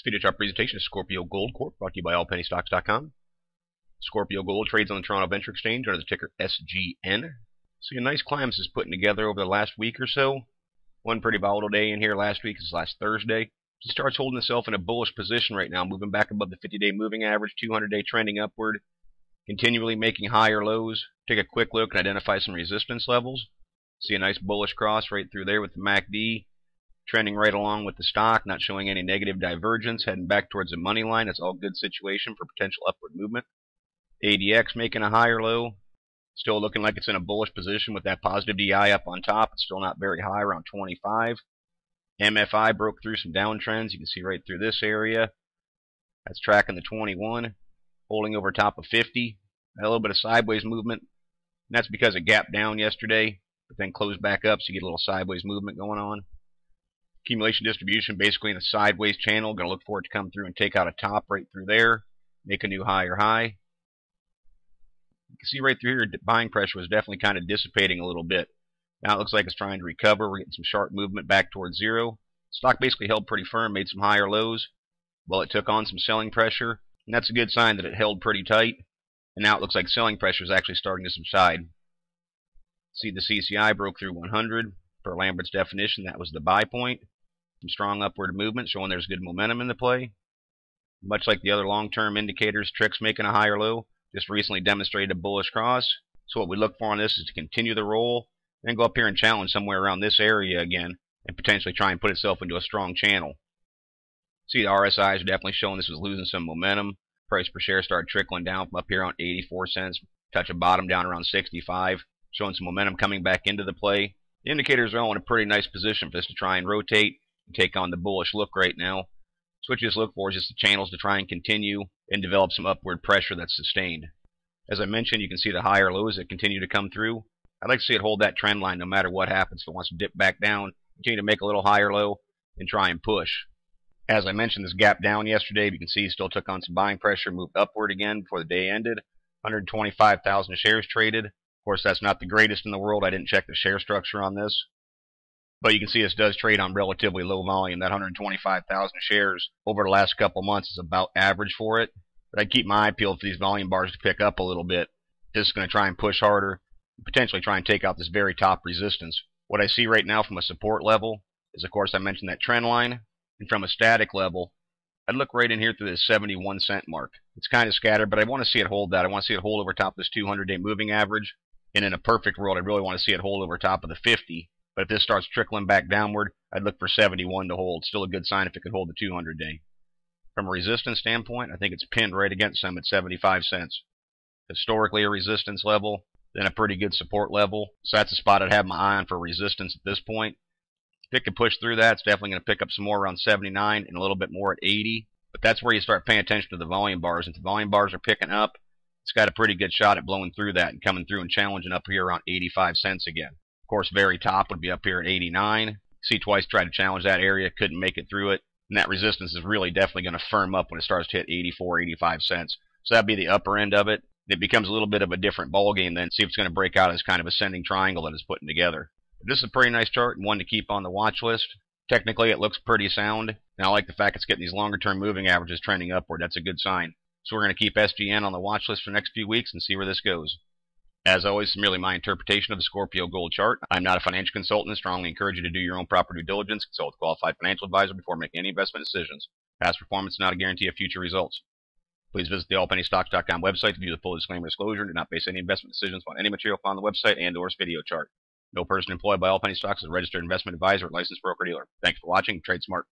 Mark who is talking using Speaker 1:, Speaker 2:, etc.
Speaker 1: This video chart presentation is Scorpio Gold Corp, brought to you by allpennystocks.com. Scorpio Gold trades on the Toronto Venture Exchange under the ticker SGN. So a nice climb this is putting together over the last week or so. One pretty volatile day in here last week is last Thursday. It starts holding itself in a bullish position right now, moving back above the 50-day moving average, 200-day trending upward, continually making higher lows. Take a quick look and identify some resistance levels. See a nice bullish cross right through there with the MACD. Trending right along with the stock, not showing any negative divergence, heading back towards the money line. It's all good situation for potential upward movement. ADX making a higher low. Still looking like it's in a bullish position with that positive DI up on top. It's still not very high, around 25. MFI broke through some downtrends. You can see right through this area. That's tracking the 21, holding over top of 50. A little bit of sideways movement. And that's because it gapped down yesterday, but then closed back up, so you get a little sideways movement going on. Accumulation distribution basically in a sideways channel. Going to look for it to come through and take out a top right through there. Make a new higher high. You can see right through here, buying pressure was definitely kind of dissipating a little bit. Now it looks like it's trying to recover. We're getting some sharp movement back towards zero. Stock basically held pretty firm, made some higher lows. Well, it took on some selling pressure, and that's a good sign that it held pretty tight. And now it looks like selling pressure is actually starting to subside. See the CCI broke through 100. Per Lambert's definition, that was the buy point. Some strong upward movement showing there's good momentum in the play. Much like the other long-term indicators, Trix making a higher low, just recently demonstrated a bullish cross. So what we look for on this is to continue the roll, then go up here and challenge somewhere around this area again, and potentially try and put itself into a strong channel. See the RSI is definitely showing this was losing some momentum. Price per share started trickling down from up here on 84 cents, touch a bottom down around 65, showing some momentum coming back into the play. The indicators are all in a pretty nice position for this to try and rotate and take on the bullish look right now. So what you just look for is just the channels to try and continue and develop some upward pressure that's sustained. As I mentioned, you can see the higher lows that continue to come through. I'd like to see it hold that trend line no matter what happens. If it wants to dip back down, continue to make a little higher low and try and push. As I mentioned, this gap down yesterday, you can see it still took on some buying pressure, moved upward again before the day ended. 125,000 shares traded. Of course, that's not the greatest in the world. I didn't check the share structure on this. But you can see this does trade on relatively low volume. That 125,000 shares over the last couple months is about average for it. But I'd keep my eye peeled for these volume bars to pick up a little bit. This is going to try and push harder, potentially try and take out this very top resistance. What I see right now from a support level is, of course, I mentioned that trend line. And from a static level, I'd look right in here through this 71 cent mark. It's kind of scattered, but I want to see it hold that. I want to see it hold over top of this 200-day moving average. And in a perfect world, I really want to see it hold over top of the 50. But if this starts trickling back downward, I'd look for 71 to hold. Still a good sign if it could hold the 200-day. From a resistance standpoint, I think it's pinned right against them at 75 cents. Historically a resistance level, then a pretty good support level. So that's a spot I'd have my eye on for resistance at this point. If it can push through that, it's definitely going to pick up some more around 79 and a little bit more at 80. But that's where you start paying attention to the volume bars. If the volume bars are picking up, it's got a pretty good shot at blowing through that and coming through and challenging up here around 85 cents again. Of course, very top would be up here at 89. See twice tried to challenge that area, couldn't make it through it. And that resistance is really definitely going to firm up when it starts to hit 84, 85 cents. So that'd be the upper end of it. It becomes a little bit of a different ball game then. See if it's going to break out as kind of ascending triangle that it's putting together. But this is a pretty nice chart and one to keep on the watch list. Technically, it looks pretty sound. And I like the fact it's getting these longer-term moving averages trending upward. That's a good sign. So we're going to keep SGN on the watch list for the next few weeks and see where this goes. As always, it's merely my interpretation of the Scorpio Gold chart. I'm not a financial consultant and strongly encourage you to do your own proper due diligence. Consult a qualified financial advisor before making any investment decisions. Past performance is not a guarantee of future results. Please visit the allpennystocks.com website to view the full disclaimer disclosure and do not base any investment decisions on any material found on the website and/or its video chart. No person employed by All Penny Stocks is a registered investment advisor or licensed broker-dealer. Thanks for watching. Trade smart.